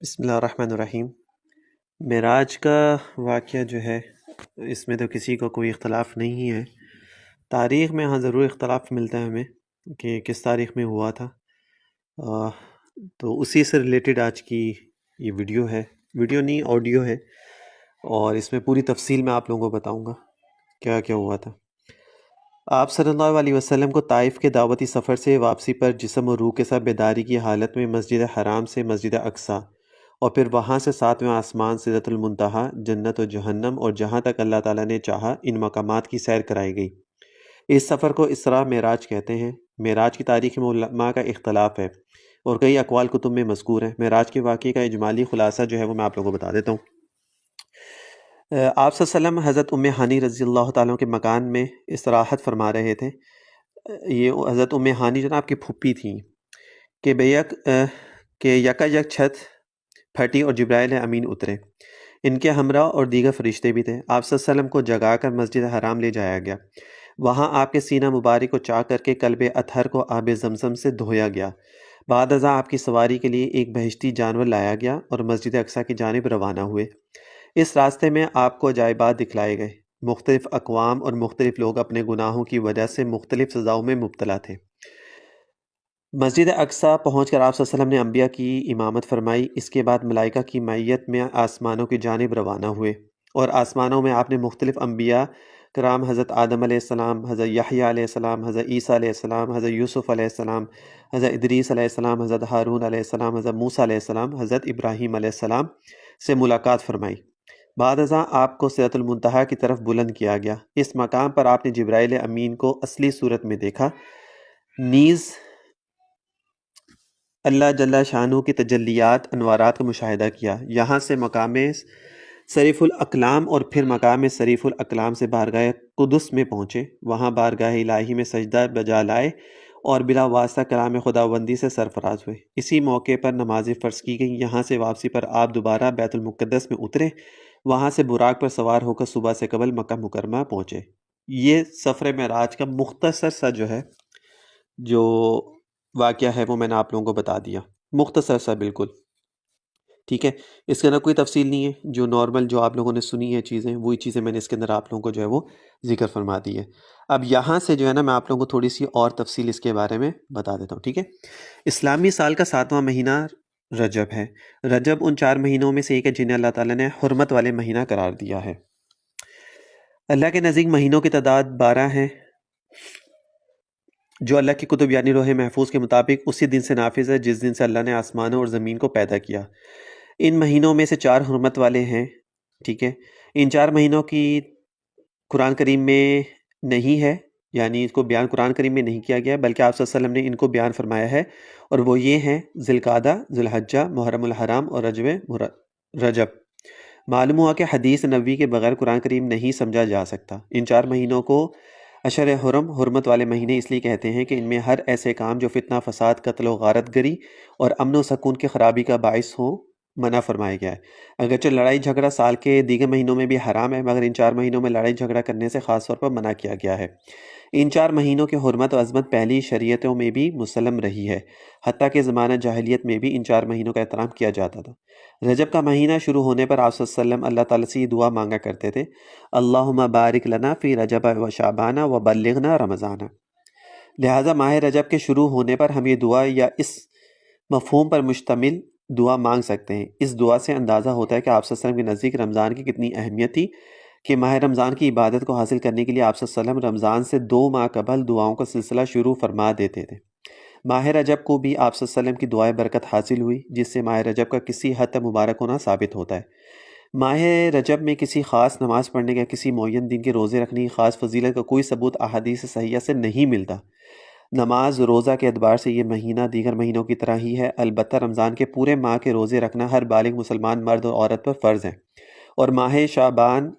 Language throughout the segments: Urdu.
بسم اللہ الرحمن الرحیم۔ معراج کا واقعہ جو ہے اس میں تو کسی کو کوئی اختلاف نہیں ہے۔ تاریخ میں ہاں ضرور اختلاف ملتا ہے ہمیں کہ کس تاریخ میں ہوا تھا، آہ، تو اسی سے ریلیٹڈ آج کی یہ ویڈیو ہے، ویڈیو نہیں آڈیو ہے، اور اس میں پوری تفصیل میں آپ لوگوں کو بتاؤں گا کیا کیا ہوا تھا۔ آپ صلی اللہ علیہ وسلم کو طائف کے دعوتی سفر سے واپسی پر جسم و روح کے ساتھ بیداری کی حالت میں مسجد حرام سے مسجد اقصی اور پھر وہاں سے ساتویں آسمان سدرۃ المنتہا، جنت و جہنم اور جہاں تک اللہ تعالیٰ نے چاہا ان مقامات کی سیر کرائی گئی۔ اس سفر کو اسراء معراج کہتے ہیں۔ معراج کی تاریخ میں علماء کا اختلاف ہے اور کئی اقوال کتب میں مذکور ہیں۔ معراج کے واقعے کا اجمالی خلاصہ جو ہے وہ میں آپ لوگوں کو بتا دیتا ہوں۔ آپ صلی اللہ علیہ وسلم حضرت ام ہانی رضی اللہ تعالیٰ کے مکان میں استراحت فرما رہے تھے۔ یہ حضرت ام ہانی جو نا آپ کی پھوپھی تھیں کہ یکا یک چھت پھٹی اور جبرائیل امین اترے۔ ان کے ہمراہ اور دیگر فرشتے بھی تھے۔ آپ صلی اللہ علیہ وسلم کو جگا کر مسجد حرام لے جایا گیا۔ وہاں آپ کے سینہ مبارک کو چاک کر کے کلب اطہر کو آب زمزم سے دھویا گیا۔ بعد ازاں آپ کی سواری کے لیے ایک بہشتی جانور لایا گیا اور مسجد اقصی کی جانب روانہ ہوئے۔ اس راستے میں آپ کو عجائبات دکھلائے گئے۔ مختلف اقوام اور مختلف لوگ اپنے گناہوں کی وجہ سے مختلف سزاؤں میں مبتلا تھے۔ مسجد اقصی پہنچ کر آپ صلی اللہ علیہ وسلم نے انبیاء کی امامت فرمائی۔ اس کے بعد ملائکہ کی معیت میں آسمانوں کی جانب روانہ ہوئے، اور آسمانوں میں آپ نے مختلف انبیاء کرام حضرت آدم علیہ السلام، حضرت یحییٰ علیہ السلام، حضرت عیسیٰ علیہ السلام، حضرت یوسف علیہ السلام، حضرت ادریس علیہ السلام، حضرت ہارون علیہ السلام، حضرت موسیٰ علیہ السلام، حضرت ابراہیم علیہ السلام سے ملاقات فرمائی۔ بعد ازاں آپ کو سدرۃ المنتہا کی طرف بلند کیا گیا۔ اس مقام پر آپ نے جبرائیل امین کو اصلی صورت میں دیکھا، نیز اللہ جل شانہ کی تجلیات انوارات کا مشاہدہ کیا۔ یہاں سے مقام صریف الاقلام اور پھر مقام صریف الاقلام سے بارگاہ قدس میں پہنچے۔ وہاں بارگاہ الہی میں سجدہ بجا لائے اور بلا واسطہ کلام خداوندی سے سرفراز ہوئے۔ اسی موقع پر نمازیں فرض کی گئیں۔ یہاں سے واپسی پر آپ دوبارہ بیت المقدس میں اترے۔ وہاں سے براق پر سوار ہو کر صبح سے قبل مکہ مکرمہ پہنچے۔ یہ سفر معراج کا مختصر سا جو واقعہ ہے وہ میں نے آپ لوگوں کو بتا دیا، مختصر سا بالکل، ٹھیک ہے۔ اس کے اندر کوئی تفصیل نہیں ہے، جو نارمل جو آپ لوگوں نے سنی ہے چیزیں وہی چیزیں میں نے اس کے اندر آپ لوگوں کو جو ہے وہ ذکر فرما دی ہے۔ اب یہاں سے جو ہے نا میں آپ لوگوں کو تھوڑی سی اور تفصیل اس کے بارے میں بتا دیتا ہوں، ٹھیک ہے۔ اسلامی سال کا 7واں مہینہ رجب ہے۔ رجب ان 4 مہینوں میں سے ایک ہے جنہیں اللہ تعالیٰ نے حرمت والے مہینہ قرار دیا ہے۔ اللہ کے نزدیک مہینوں کی تعداد 12 ہے، جو اللہ کی کتب یعنی لوح محفوظ کے مطابق اسی دن سے نافذ ہے جس دن سے اللہ نے آسمانوں اور زمین کو پیدا کیا۔ ان مہینوں میں سے 4 حرمت والے ہیں، ٹھیک ہے۔ ان 4 مہینوں کی قرآن کریم میں نہیں ہے، یعنی اس کو بیان قرآن کریم میں نہیں کیا گیا، بلکہ آپ صلی اللہ علیہ وسلم نے ان کو بیان فرمایا ہے، اور وہ یہ ہیں ذی القعدہ، ذی الحجہ، محرم الحرام اور رجب۔ معلوم ہوا کہ حدیث نبوی کے بغیر قرآن کریم نہیں سمجھا جا سکتا۔ ان 4 مہینوں کو اشر حرم، حرمت والے مہینے اس لیے کہتے ہیں کہ ان میں ہر ایسے کام جو فتنہ، فساد، قتل و غارت گری اور امن و سکون کی خرابی کا باعث ہوں منع فرمایا گیا ہے۔ اگرچہ لڑائی جھگڑا سال کے دیگر مہینوں میں بھی حرام ہے، مگر ان 4 مہینوں میں لڑائی جھگڑا کرنے سے خاص طور پر منع کیا گیا ہے۔ ان 4 مہینوں کی حرمت و عظمت پہلی شریعتوں میں بھی مسلم رہی ہے، حتیٰ کہ زمانہ جاہلیت میں بھی ان 4 مہینوں کا احترام کیا جاتا تھا۔ رجب کا مہینہ شروع ہونے پر آپ صلی اللہ علیہ وسلم اللہ تعالیٰ سے یہ دعا مانگا کرتے تھے، اللہم بارک لنا فی رجب و شعبان و بلغنا رمضان۔ لہٰذا ماہ رجب کے شروع ہونے پر ہم یہ دعا یا اس مفہوم پر مشتمل دعا مانگ سکتے ہیں۔ اس دعا سے اندازہ ہوتا ہے کہ آپ صلی اللہ علیہ وسلم کے نزدیک رمضان کی کتنی اہمیت تھی کہ ماہ رمضان کی عبادت کو حاصل کرنے کے لیے آپ صلی اللہ علیہ وسلم رمضان سے 2 ماہ قبل دعاؤں کا سلسلہ شروع فرما دیتے تھے۔ ماہ رجب کو بھی آپ صلی اللہ علیہ وسلم کی دعائے برکت حاصل ہوئی، جس سے ماہ رجب کا کسی حد تک مبارک ہونا ثابت ہوتا ہے۔ ماہ رجب میں کسی خاص نماز پڑھنے یا کسی معین دن کے روزے رکھنے کی خاص فضیلت کا کوئی ثبوت احادیث صحیحہ سے نہیں ملتا۔ نماز روزہ کے اعتبار سے یہ مہینہ دیگر مہینوں کی طرح ہی ہے، البتہ رمضان کے پورے ماہ کے روزے رکھنا ہر بالغ مسلمان مرد اور عورت پر فرض ہے، اور ماہ شعبان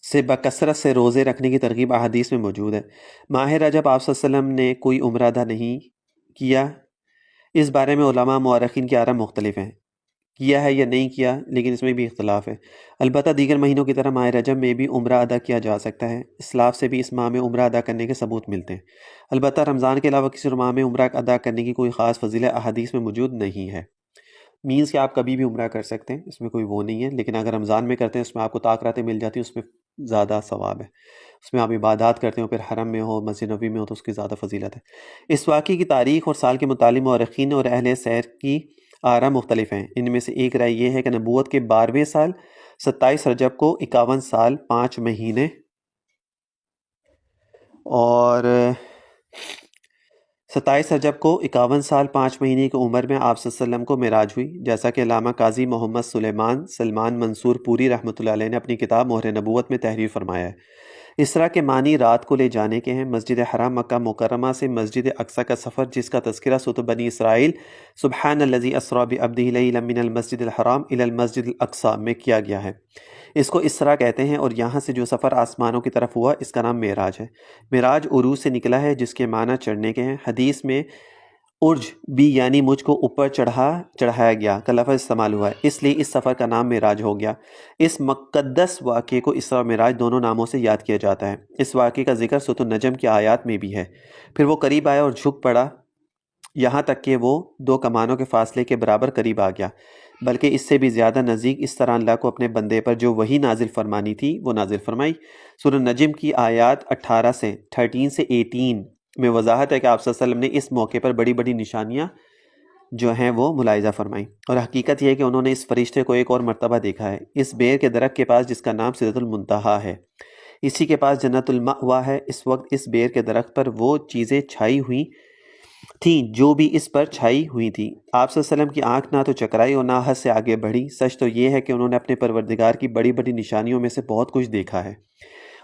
سے بکثرت سے روزے رکھنے کی ترغیب احادیث میں موجود ہے۔ ماہ رجب آپ صلی اللہ علیہ وسلم نے کوئی عمرہ ادا نہیں کیا، اس بارے میں علماء مورخین کی آراء مختلف ہیں۔ کیا ہے یا نہیں کیا، لیکن اس میں بھی اختلاف ہے۔ البتہ دیگر مہینوں کی طرح ماہ رجب میں بھی عمرہ ادا کیا جا سکتا ہے۔ اسلاف سے بھی اس ماہ میں عمرہ ادا کرنے کے ثبوت ملتے ہیں۔ البتہ رمضان کے علاوہ کسی اور ماہ میں عمرہ ادا کرنے کی کوئی خاص فضیلت احادیث میں موجود نہیں ہے۔ مینس کہ آپ کبھی بھی عمرہ کر سکتے ہیں، اس میں کوئی وہ نہیں ہے، لیکن اگر رمضان میں کرتے ہیں اس میں آپ کو طاق راتیں مل جاتی ہیں، اس میں زیادہ ثواب ہے۔ اس میں آپ عبادات کرتے ہو، پھر حرم میں ہو، مسجد نبوی میں ہو، تو اس کی زیادہ فضیلت ہے۔ اس واقعے کی تاریخ اور سال کے متعلق مورخین اور اہل سیر کی آراء مختلف ہیں۔ ان میں سے ایک رائے یہ ہے کہ نبوت کے 12ویں سال 27 رجب کو 51 سال 5 مہینے اور 27 رجب کو 51 سال 5 مہینے کی عمر میں آپ صلی اللہ علیہ وسلم کو معراج ہوئی، جیسا کہ علامہ قاضی محمد سلمان منصور پوری رحمۃ اللہ علیہ نے اپنی کتاب مہر نبوت میں تحریر فرمایا ہے۔ اسرا کے معنی رات کو لے جانے کے ہیں۔ مسجد حرام مکہ مکرمہ سے مسجد اقصی کا سفر، جس کا تذکرہ سورۃ بنی اسرائیل سبحان الذی اسری بعبدہ لیلا من المسجد الحرام الی المسجد الاقصی میں کیا گیا ہے۔ اس کو اسرا کہتے ہیں، اور یہاں سے جو سفر آسمانوں کی طرف ہوا اس کا نام معراج ہے۔ معراج عروج سے نکلا ہے، جس کے معنی چڑھنے کے ہیں۔ حدیث میں عرج بھی یعنی مجھ کو اوپر چڑھایا گیا کا لفظ استعمال ہوا ہے، اس لیے اس سفر کا نام معراج ہو گیا۔ اس مقدس واقعے کو اسرا اور معراج دونوں ناموں سے یاد کیا جاتا ہے۔ اس واقعے کا ذکر سورۃ النجم کی آیات میں بھی ہے۔ پھر وہ قریب آیا اور جھک پڑا، یہاں تک کہ وہ 2 کمانوں کے فاصلے کے برابر قریب آ گیا، بلکہ اس سے بھی زیادہ نزدیک۔ اس طرح اللہ کو اپنے بندے پر جو وحی نازل فرمانی تھی وہ نازل فرمائی۔ سورۃ النجم کی آیات 13 سے 18 میں وضاحت ہے کہ آپ صلی اللہ علیہ وسلم نے اس موقع پر بڑی بڑی نشانیاں جو ہیں وہ ملاحظہ فرمائیں، اور حقیقت یہ ہے کہ انہوں نے اس فرشتے کو ایک اور مرتبہ دیکھا ہے، اس بیر کے درخت کے پاس جس کا نام سدرۃ المنتہا ہے، اسی کے پاس جنت المأوا ہے۔ اس وقت اس بیر کے درخت پر وہ چیزیں چھائی ہوئی تھیں جو بھی اس پر چھائی ہوئی تھیں۔ آپ صلی اللہ علیہ وسلم کی آنکھ نہ تو چکرائی اور نہ حد سے آگے بڑھی۔ سچ تو یہ ہے کہ انہوں نے اپنے پروردگار کی بڑی بڑی نشانیوں میں سے بہت کچھ دیکھا ہے،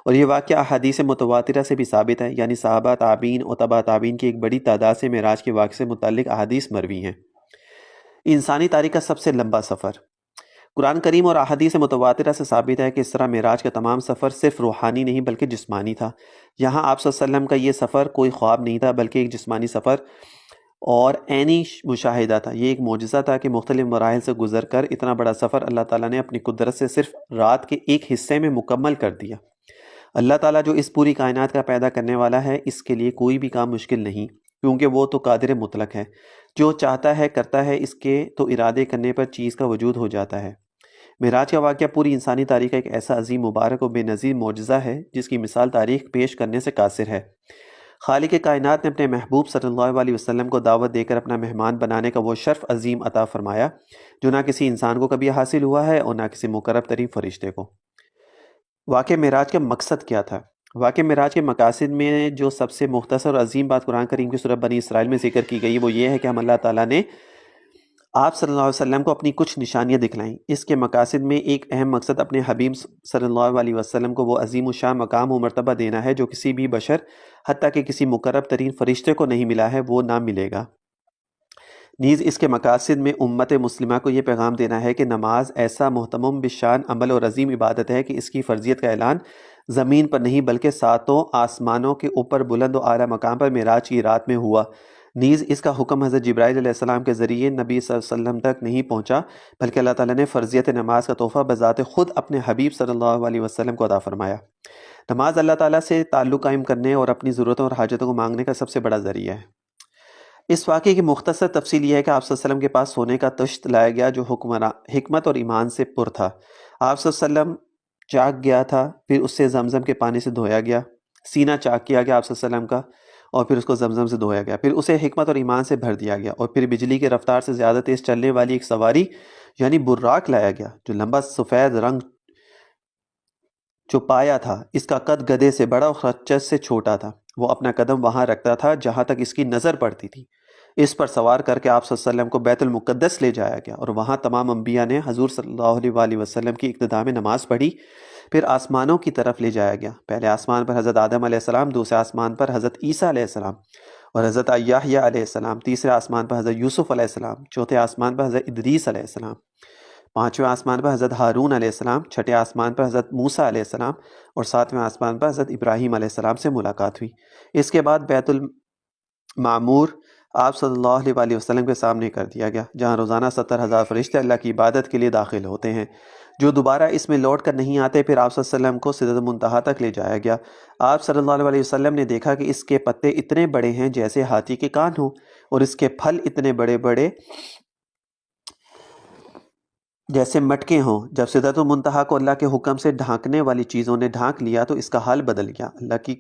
اور یہ واقعہ احادیث متواترہ سے بھی ثابت ہے، یعنی صحابہ، تابعین اور تبع تابعین کی ایک بڑی تعداد سے معراج کے واقعے سے متعلق احادیث مروی ہیں۔ انسانی تاریخ کا سب سے لمبا سفر۔ قرآن کریم اور احادیث متواترہ سے ثابت ہے کہ اسرا معراج کا تمام سفر صرف روحانی نہیں بلکہ جسمانی تھا۔ یہاں آپ صلی اللہ علیہ وسلم کا یہ سفر کوئی خواب نہیں تھا بلکہ ایک جسمانی سفر اور عینی مشاہدہ تھا۔ یہ ایک معجزہ تھا کہ مختلف مراحل سے گزر کر اتنا بڑا سفر اللہ تعالیٰ نے اپنی قدرت سے صرف رات کے ایک حصے میں مکمل کر دیا۔ اللہ تعالیٰ جو اس پوری کائنات کا پیدا کرنے والا ہے، اس کے لیے کوئی بھی کام مشکل نہیں، کیونکہ وہ تو قادر مطلق ہے، جو چاہتا ہے کرتا ہے، اس کے تو ارادے کرنے پر چیز کا وجود ہو جاتا ہے۔ معراج کا واقعہ پوری انسانی تاریخ کا ایک ایسا عظیم، مبارک اور بے نظیر معجزہ ہے جس کی مثال تاریخ پیش کرنے سے قاصر ہے۔ خالق کائنات نے اپنے محبوب صلی اللہ علیہ وسلم کو دعوت دے کر اپنا مہمان بنانے کا وہ شرف عظیم عطا فرمایا جو نہ کسی انسان کو کبھی حاصل ہوا ہے اور نہ کسی مقرب ترین فرشتے کو۔ واقع معراج کا مقصد کیا تھا؟ واقع معراج کے مقاصد میں جو سب سے مختصر اور عظیم بات قرآن کریم کی سورۃ بنی اسرائیل میں ذکر کی گئی وہ یہ ہے کہ ہم اللہ تعالیٰ نے آپ صلی اللہ علیہ وسلم کو اپنی کچھ نشانیاں دکھلائیں۔ اس کے مقاصد میں ایک اہم مقصد اپنے حبیب صلی اللہ علیہ وسلم کو وہ عظیم الشان مقام و مرتبہ دینا ہے جو کسی بھی بشر، حتیٰ کہ کسی مقرب ترین فرشتے کو نہیں ملا ہے، وہ نہ ملے گا۔ نیز اس کے مقاصد میں امت مسلمہ کو یہ پیغام دینا ہے کہ نماز ایسا محتمم بشان عمل اور عظیم عبادت ہے کہ اس کی فرضیت کا اعلان زمین پر نہیں بلکہ 7 آسمانوں کے اوپر بلند و اعلیٰ مقام پر معراج کی رات میں ہوا۔ نیز اس کا حکم حضرت جبرائیل علیہ السلام کے ذریعے نبی صلی اللہ علیہ وسلم تک نہیں پہنچا، بلکہ اللہ تعالیٰ نے فرضیت نماز کا تحفہ بذات خود اپنے حبیب صلی اللہ علیہ وسلم کو عطا فرمایا۔ نماز اللہ تعالیٰ سے تعلق قائم کرنے اور اپنی ضرورتوں اور حاجتوں کو مانگنے کا سب سے بڑا ذریعہ ہے۔ اس واقعے کی مختصر تفصیل یہ ہے کہ آپ صلی اللہ علیہ وسلم کے پاس سونے کا تشت لایا گیا جو حکمت اور ایمان سے پر تھا۔ آپ صلی اللہ علیہ وسلم چاک گیا تھا، پھر اس سے زمزم کے پانی سے دھویا گیا، سینہ چاک کیا گیا آپ صلی اللہ علیہ وسلم کا، اور پھر اس کو زمزم سے دھویا گیا، پھر اسے حکمت اور ایمان سے بھر دیا گیا، اور پھر بجلی کی رفتار سے زیادہ تیز چلنے والی ایک سواری یعنی براق لایا گیا جو لمبا سفید رنگ جو پایا تھا، اس کا قد گدھے سے بڑا اور خچر سے چھوٹا تھا۔ وہ اپنا قدم وہاں رکھتا تھا جہاں تک اس کی نظر پڑتی تھی۔ اس پر سوار کر کے آپ صلی اللہ علیہ وسلم کو بیت المقدس لے جایا گیا، اور وہاں تمام انبیاء نے حضور صلی اللہ علیہ وسلم کی اقتداء میں نماز پڑھی۔ پھر آسمانوں کی طرف لے جایا گیا، پہلے آسمان پر حضرت آدم علیہ السلام، دوسرے آسمان پر حضرت عیسیٰ علیہ السلام اور حضرت یحییٰ علیہ السلام، تیسرے آسمان پر حضرت یوسف علیہ السلام، چوتھے آسمان پر حضرت ادریس علیہ السلام، پانچویں آسمان پر حضرت ہارون علیہ السلام، چھٹے آسمان پر حضرت موسیٰ علیہ السلام، اور ساتویں آسمان پر حضرت ابراہیم علیہ السلام سے ملاقات ہوئی۔ اس کے بعد بیت المعمور آپ صلی اللہ علیہ وسلم کے سامنے کر دیا گیا، جہاں روزانہ 70,000 فرشتے اللہ کی عبادت کے لیے داخل ہوتے ہیں، جو دوبارہ اس میں لوٹ کر نہیں آتے۔ پھر آپ صلی اللہ علیہ وسلم کو سدرۃ المنتہا تک لے جایا گیا۔ آپ صلی اللہ علیہ وسلم نے دیکھا کہ اس کے پتے اتنے بڑے ہیں جیسے ہاتھی کے کان ہوں، اور اس کے پھل اتنے بڑے بڑے جیسے مٹکے ہوں۔ جب سدرۃ المنتہا کو اللہ کے حکم سے ڈھانکنے والی چیزوں نے ڈھانک لیا تو اس کا حال بدل گیا۔ اللہ کی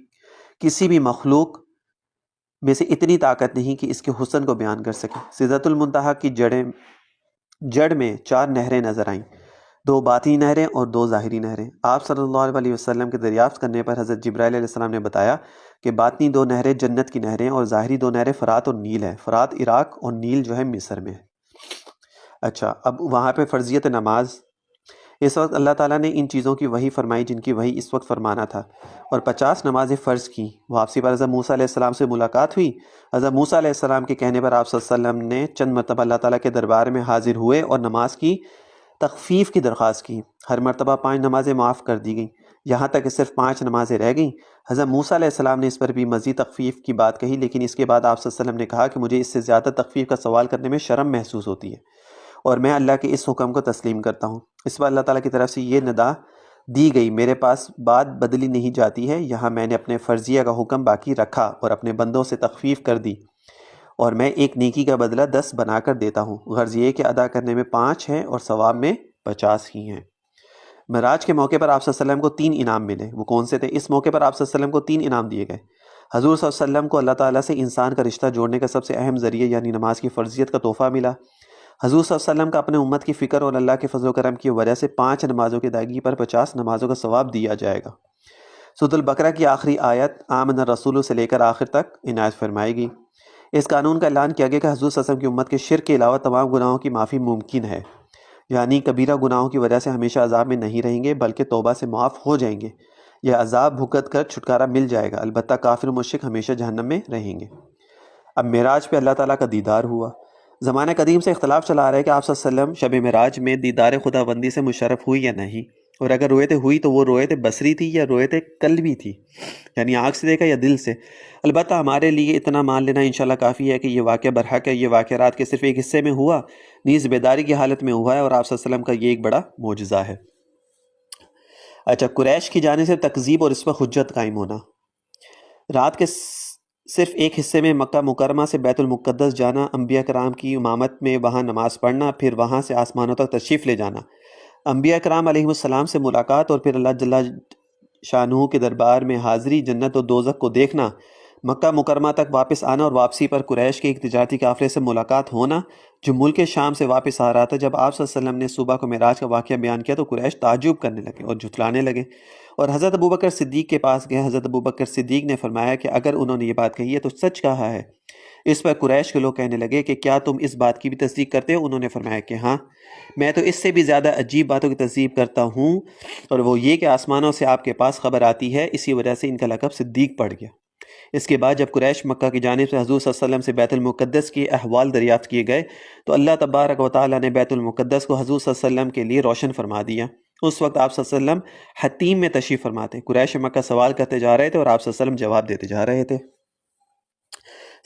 کسی بھی مخلوق میں سے اتنی طاقت نہیں کہ اس کے حسن کو بیان کر سکے۔ سدرۃ المنتہا کی جڑ میں 4 نہریں نظر آئیں، 2 باطنی نہریں اور 2 ظاہری نہریں۔ آپ صلی اللہ علیہ وسلم کے دریافت کرنے پر حضرت جبرائیل علیہ السلام نے بتایا کہ باطنی 2 نہریں جنت کی نہریں اور ظاہری 2 نہریں فرات اور نیل ہیں۔ فرات عراق اور نیل جو ہے مصر میں ہے۔ اچھا، اب وہاں پہ فرضیت نماز۔ اس وقت اللہ تعالیٰ نے ان چیزوں کی وحی فرمائی جن کی وحی اس وقت فرمانا تھا، اور 50 نمازیں فرض کی۔ واپسی پر حضرت موسیٰ علیہ السلام سے ملاقات ہوئی۔ حضرت موسیٰ علیہ السلام کے کہنے پر آپ صلی اللہ علیہ وسلم نے چند مرتبہ اللہ تعالیٰ کے دربار میں حاضر ہوئے اور نماز کی تخفیف کی درخواست کی۔ ہر مرتبہ 5 نمازیں معاف کر دی گئیں، یہاں تک کہ صرف 5 نمازیں رہ گئیں۔ حضرت موسیٰ علیہ السلام نے اس پر بھی مزید تخفیف کی بات کہی، لیکن اس کے بعد آپ صلی اللہ علیہ وسلم نے کہا کہ مجھے اس سے زیادہ تخفیف کا سوال کرنے میں شرم محسوس ہوتی ہے، اور میں اللہ کے اس حکم کو تسلیم کرتا ہوں۔ اس پر اللہ تعالیٰ کی طرف سے یہ ندا دی گئی، میرے پاس بات بدلی نہیں جاتی ہے، یہاں میں نے اپنے فرضیہ کا حکم باقی رکھا اور اپنے بندوں سے تخفیف کر دی، اور میں ایک نیکی کا بدلہ 10 بنا کر دیتا ہوں۔ غرض یہ کہ ادا کرنے میں 5 ہیں اور ثواب میں 50 ہی ہیں۔ معراج کے موقع پر آپ صلی اللہ علیہ وسلم کو 3 انعام ملے۔ وہ کون سے تھے؟ اس موقع پر آپ صلی اللہ علیہ وسلم کو 3 انعام دیے گئے۔ حضور صلی اللہ علیہ وسلم کو اللہ تعالیٰ سے انسان کا رشتہ جوڑنے کا سب سے اہم ذریعہ یعنی نماز کی فرضیت کا تحفہ ملا۔ حضور صلی اللہ علیہ وسلم کا اپنے امت کی فکر اور اللہ کے فضل و کرم کی وجہ سے 5 نمازوں کی ادائیگی پر 50 نمازوں کا ثواب دیا جائے گا۔ سورۃ البقرہ کی آخری آیت آمن الرسول سے لے کر آخر تک عنایت فرمائے گی۔ اس قانون کا اعلان کیا گیا کہ حضور صلی اللہ علیہ وسلم کی امت کے شرک کے علاوہ تمام گناہوں کی معافی ممکن ہے، یعنی کبیرہ گناہوں کی وجہ سے ہمیشہ عذاب میں نہیں رہیں گے بلکہ توبہ سے معاف ہو جائیں گے، یا عذاب بھگت کر چھٹکارا مل جائے گا، البتہ کافر و مشرک ہمیشہ جہنم میں رہیں گے۔ اب معراج پہ اللہ تعالیٰ کا دیدار ہوا۔ زمانہ قدیم سے اختلاف چلا آ رہا ہے کہ آپ صلی اللہ علیہ وسلم شب معراج میں دیدار خدا بندی سے مشرف ہوئی یا نہیں، اور اگر رویت ہوئی تو وہ رویت بصری تھی یا رویت قلبی تھی، یعنی آنکھ سے دیکھا یا دل سے۔ البتہ ہمارے لیے اتنا مان لینا انشاءاللہ کافی ہے کہ یہ واقعہ برحق ہے، یہ واقعہ رات کے صرف ایک حصے میں ہوا، نیز بیداری کی حالت میں ہوا ہے، اور آپ صلی اللہ علیہ وسلم کا یہ ایک بڑا معجزہ ہے۔ اچھا، قریش کی جانب سے تکذیب اور اس پر حجت قائم ہونا۔ رات کے صرف ایک حصے میں مکہ مکرمہ سے بیت المقدس جانا، انبیاء کرام کی امامت میں وہاں نماز پڑھنا، پھر وہاں سے آسمانوں تک تشریف لے جانا، انبیاء کرام علیہ السلام سے ملاقات، اور پھر اللہ جل شانہ کے دربار میں حاضری، جنت و دوزخ کو دیکھنا، مکہ مکرمہ تک واپس آنا، اور واپسی پر قریش کے ایک تجارتی قافلے سے ملاقات ہونا جو ملک شام سے واپس آ رہا تھا۔ جب آپ صلی اللہ علیہ وسلم نے صبح کو معراج کا واقعہ بیان کیا تو قریش تعجب کرنے لگے اور جھٹلانے لگے، اور حضرت ابوبکر صدیق کے پاس گئے۔ حضرت ابوبکر صدیق نے فرمایا کہ اگر انہوں نے یہ بات کہی ہے تو سچ کہا ہے۔ اس پر قریش کے لوگ کہنے لگے کہ کیا تم اس بات کی بھی تصدیق کرتے ہو؟ انہوں نے فرمایا کہ ہاں، میں تو اس سے بھی زیادہ عجیب باتوں کی تصدیق کرتا ہوں، اور وہ یہ کہ آسمانوں سے آپ کے پاس خبر آتی ہے، اسی وجہ سے ان کا لقب صدیق پڑ گیا۔ اس کے بعد جب قریش مکہ کی جانب سے حضور صلی اللہ علیہ وسلم سے بیت المقدس کے احوال دریافت کیے گئے تو اللہ تبارک و تعالیٰ نے بیت المقدس کو حضور صلی اللہ علیہ وسلم کے لیے روشن فرما دیا۔ اس وقت آپ صلی اللہ علیہ وسلم حتیم میں تشریف فرما تھے۔ قریش مکہ سوال کرتے جا رہے تھے اور آپ صلی اللہ علیہ وسلم جواب دیتے جا رہے تھے۔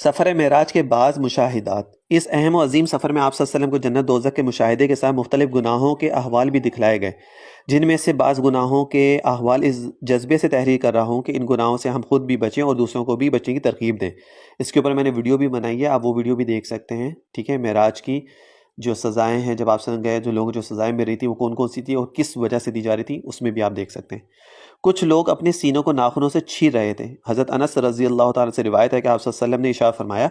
سفر معراج کے بعض مشاہدات۔ اس اہم و عظیم سفر میں آپ صلی اللہ علیہ وسلم کو جنت دوزخ کے مشاہدے کے ساتھ مختلف گناہوں کے احوال بھی دکھلائے گئے، جن میں سے بعض گناہوں کے احوال اس جذبے سے تحریر کر رہا ہوں کہ ان گناہوں سے ہم خود بھی بچیں اور دوسروں کو بھی بچنے کی ترغیب دیں۔ اس کے اوپر میں نے ویڈیو بھی بنائی ہے، آپ وہ ویڈیو بھی دیکھ سکتے ہیں، ٹھیک ہے۔ معراج کی جو سزائیں ہیں، جب آپ سے گئے جو لوگ جو سزائیں مل رہی تھی وہ کون کون سی تھی اور کس وجہ سے دی جا رہی تھی، اس میں بھی آپ دیکھ سکتے ہیں۔ کچھ لوگ اپنے سینوں کو ناخنوں سے چھیر رہے تھے۔ حضرت انس رضی اللہ تعالیٰ سے روایت ہے کہ آپ صلی اللہ علیہ وسلم نے ارشاد فرمایا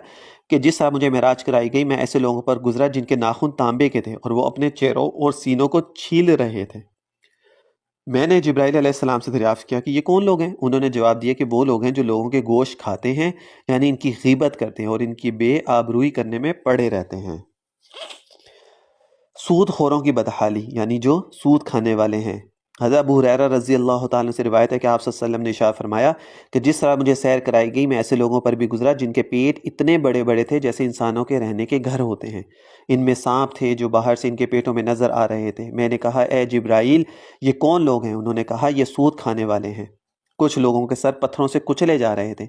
کہ جس طرح مجھے معراج کرائی گئی میں ایسے لوگوں پر گزرا جن کے ناخن تانبے کے تھے اور وہ اپنے چہروں اور سینوں کو چھیل رہے تھے۔ میں نے جبرائیل علیہ السلام سے دریافت کیا کہ یہ کون لوگ ہیں؟ انہوں نے جواب دیا کہ وہ لوگ ہیں جو لوگوں کے گوشت کھاتے ہیں، یعنی ان کی غیبت کرتے ہیں اور ان کی بے آبروئی کرنے میں پڑے رہتے ہیں۔ سود خوروں کی بدحالی، یعنی جو سود کھانے والے ہیں۔ حضرت ابو ہریرہ رضی اللہ تعالیٰ سے روایت ہے کہ آپ صلی اللہ علیہ وسلم نے ارشاد فرمایا کہ جس طرح مجھے سیر کرائی گئی میں ایسے لوگوں پر بھی گزرا جن کے پیٹ اتنے بڑے بڑے تھے جیسے انسانوں کے رہنے کے گھر ہوتے ہیں، ان میں سانپ تھے جو باہر سے ان کے پیٹوں میں نظر آ رہے تھے۔ میں نے کہا اے جبرائیل یہ کون لوگ ہیں؟ انہوں نے کہا یہ سود کھانے والے ہیں۔ کچھ لوگوں کے سر پتھروں سے کچلے جا رہے تھے۔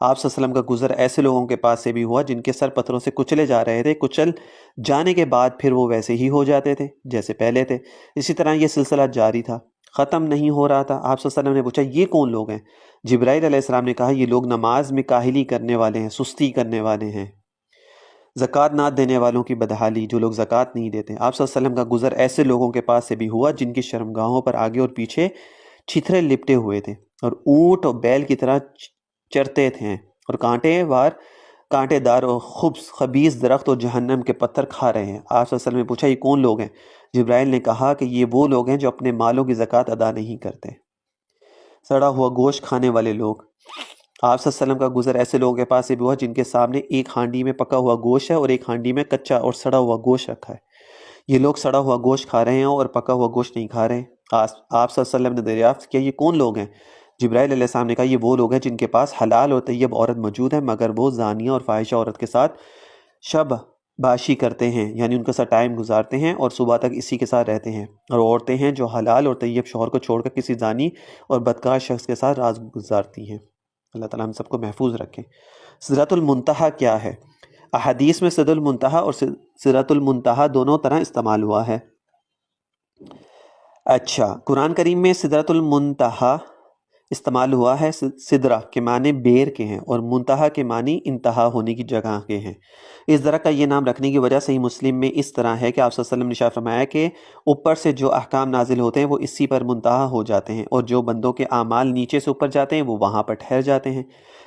آپ صلی اللہ علیہ وسلم کا گزر ایسے لوگوں کے پاس سے بھی ہوا جن کے سر پتھروں سے کچلے جا رہے تھے، کچل جانے کے بعد پھر وہ ویسے ہی ہو جاتے تھے جیسے پہلے تھے۔ اسی طرح یہ سلسلہ جاری تھا، ختم نہیں ہو رہا تھا۔ آپ صلی اللہ علیہ وسلم نے پوچھا یہ کون لوگ ہیں؟ جبرائیل علیہ السلام نے کہا یہ لوگ نماز میں کاہلی کرنے والے ہیں، سستی کرنے والے ہیں، زکوٰۃ نہ دینے والوں کی بدحالی، جو لوگ زکوٰۃ نہیں دیتے۔ آپ صلی اللہ علیہ وسلم کا گزر ایسے لوگوں کے پاس سے بھی ہوا جن کی شرمگاہوں پر آگے اور پیچھے چھترے لپٹے ہوئے تھے اور اونٹ اور بیل کی طرح چرتے تھے اور کانٹے دار اور خبیث درخت اور جہنم کے پتھر کھا رہے ہیں۔ آپ صلی اللہ علیہ وسلم نے پوچھا یہ کون لوگ ہیں؟ جبرائیل نے کہا کہ یہ وہ لوگ ہیں جو اپنے مالوں کی زکوٰۃ ادا نہیں کرتے، سڑا ہوا گوشت کھانے والے لوگ۔ آپ صلی اللہ علیہ وسلم کا گزر ایسے لوگوں کے پاس سے بھی ہوا جن کے سامنے ایک ہانڈی میں پکا ہوا گوشت ہے اور ایک ہانڈی میں کچا اور سڑا ہوا گوشت رکھا ہے۔ یہ لوگ سڑا ہوا گوشت کھا رہے ہیں اور پکا ہوا گوشت نہیں کھا رہے۔ آپ صلی اللہ علیہ وسلم نے دریافت کیا یہ کون لوگ ہیں؟ جبرائیل علیہ السلام نے کہا یہ وہ لوگ ہیں جن کے پاس حلال اور طیب عورت موجود ہے، مگر وہ زانیہ اور فاحشہ عورت کے ساتھ شب باشی کرتے ہیں، یعنی ان کے ساتھ ٹائم گزارتے ہیں اور صبح تک اسی کے ساتھ رہتے ہیں، اور عورتیں ہیں جو حلال اور طیب شوہر کو چھوڑ کر کسی زانی اور بدکار شخص کے ساتھ رات گزارتی ہیں۔ اللہ تعالیٰ ہم سب کو محفوظ رکھیں۔ سدرۃ المنتہا کیا ہے؟ احادیث میں سدرۃ المنتہا اور سدرۃ المنتہا دونوں طرح استعمال ہوا ہے۔ اچھا، قرآن کریم میں سدرۃ المنتہا استعمال ہوا ہے، سدرہ کے معنی بیر کے ہیں اور منتہا کے معنی انتہا ہونے کی جگہ کے ہیں۔ اس درخت کا یہ نام رکھنے کی وجہ صحیح مسلم میں اس طرح ہے کہ آپ صلی اللہ علیہ وسلم نے ارشاد فرمایا کہ اوپر سے جو احکام نازل ہوتے ہیں وہ اسی پر منتہا ہو جاتے ہیں، اور جو بندوں کے اعمال نیچے سے اوپر جاتے ہیں وہ وہاں پر ٹھہر جاتے ہیں،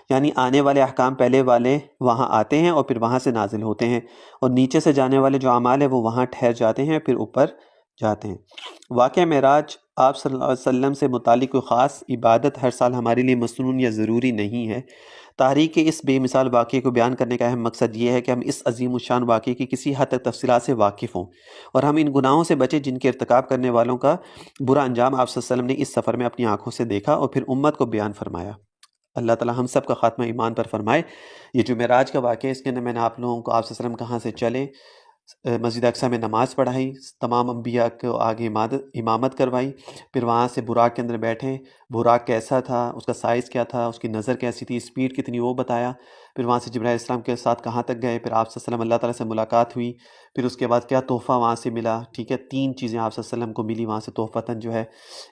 یعنی آنے والے احکام پہلے والے وہاں آتے ہیں اور پھر وہاں سے نازل ہوتے ہیں، اور نیچے سے جانے والے جو اعمال ہیں وہ وہاں ٹھہر جاتے ہیں پھر اوپر جاتے ہیں۔ واقعہ معراج آپ صلی اللہ علیہ وسلم سے متعلق کوئی خاص عبادت ہر سال ہمارے لیے مسنون یا ضروری نہیں ہے۔ تاریخ کے اس بے مثال واقعے کو بیان کرنے کا اہم مقصد یہ ہے کہ ہم اس عظیم الشان واقعے کی کسی حد تک تفصیلات سے واقف ہوں اور ہم ان گناہوں سے بچیں جن کے ارتکاب کرنے والوں کا برا انجام آپ صلی اللہ علیہ وسلم نے اس سفر میں اپنی آنکھوں سے دیکھا اور پھر امت کو بیان فرمایا۔ اللہ تعالیٰ ہم سب کا خاتمہ ایمان پر فرمائے۔ یہ جو معراج کا واقعہ ہے اس کے اندر میں نے آپ لوگوں کو آپ صلی اللہ علیہ وسلم کہاں سے چلے، مسجد اقصیٰ میں نماز پڑھائی، تمام انبیاء کو آگے امامت کروائی، پھر وہاں سے براق کے اندر بیٹھے، براق کیسا تھا، اس کا سائز کیا تھا، اس کی نظر کیسی تھی، اسپیڈ کتنی وہ بتایا، پھر وہاں سے جبرائیل علیہ السلام کے ساتھ کہاں تک گئے، پھر آپ صلی اللہ علیہ وسلم اللہ تعالیٰ سے ملاقات ہوئی، پھر اس کے بعد کیا تحفہ وہاں سے ملا، ٹھیک ہے، 3 چیزیں آپ صلی اللہ علیہ وسلم کو ملی وہاں سے تحفتاً جو ہے،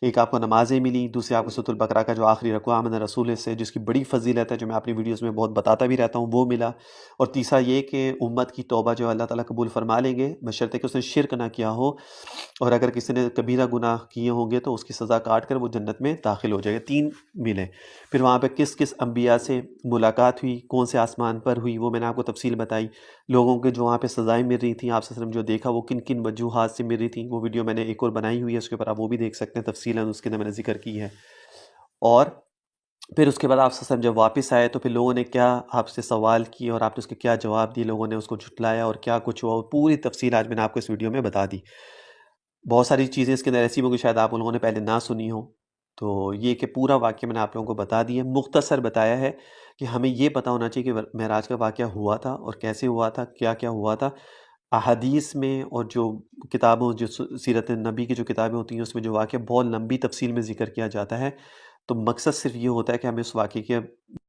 ایک آپ کو نمازیں ملی، دوسری آپ کو سورۃ البقرہ کا جو آخری رکوع آمن رسول سے جس کی بڑی فضیلت ہے جو میں اپنی ویڈیوز میں بہت بتاتا بھی رہتا ہوں وہ ملا، اور تیسرا یہ کہ امت کی توبہ جو اللہ تعالیٰ قبول فرما لیں گے بشرطے کہ اس نے شرک نہ کیا ہو، اور اگر کسی نے کبیرہ گناہ کیے ہوں گے تو اس کی سزا کاٹ کر وہ جنت میں داخل ہو جائے گا۔ 3 ملے۔ پھر وہاں پہ کس کس انبیاء سے ملاقات ہوئی، کون سے آسمان پر ہوئی، وہ میں نے آپ کو تفصیل بتائی۔ لوگوں کے جو وہاں پہ سزائیں مل رہی تھیں، آپ صلی اللہ علیہ وسلم جو دیکھا وہ کن کن وجوہات سے مل رہی تھیں، وہ ویڈیو میں نے ایک اور بنائی ہوئی ہے، اس کے اوپر آپ وہ بھی دیکھ سکتے ہیں تفصیلاً، اس کے اندر میں نے ذکر کی ہے۔ اور پھر اس کے بعد آپ صلی اللہ علیہ وسلم جب واپس آئے تو پھر لوگوں نے کیا آپ سے سوال کیے اور آپ نے اس کے کیا جواب دیے، لوگوں نے اس کو جھٹلایا اور کیا کچھ ہوا، اور پوری تفصیل آج میں نے آپ کو اس ویڈیو میں بتا دی۔ بہت ساری چیزیں اس کے اندر ایسی ہوں کہ شاید آپ لوگوں نے پہلے نہ سنی ہوں، تو یہ کہ پورا واقعہ میں نے آپ لوگوں کو بتا دیا، مختصر بتایا ہے کہ ہمیں یہ پتہ ہونا چاہیے کہ معراج کا واقعہ ہوا تھا اور کیسے ہوا تھا، کیا کیا ہوا تھا۔ احادیث میں اور جو کتابوں جو سیرت نبی کی جو کتابیں ہوتی ہیں اس میں جو واقعہ بہت لمبی تفصیل میں ذکر کیا جاتا ہے، تو مقصد صرف یہ ہوتا ہے کہ ہمیں اس واقعے کے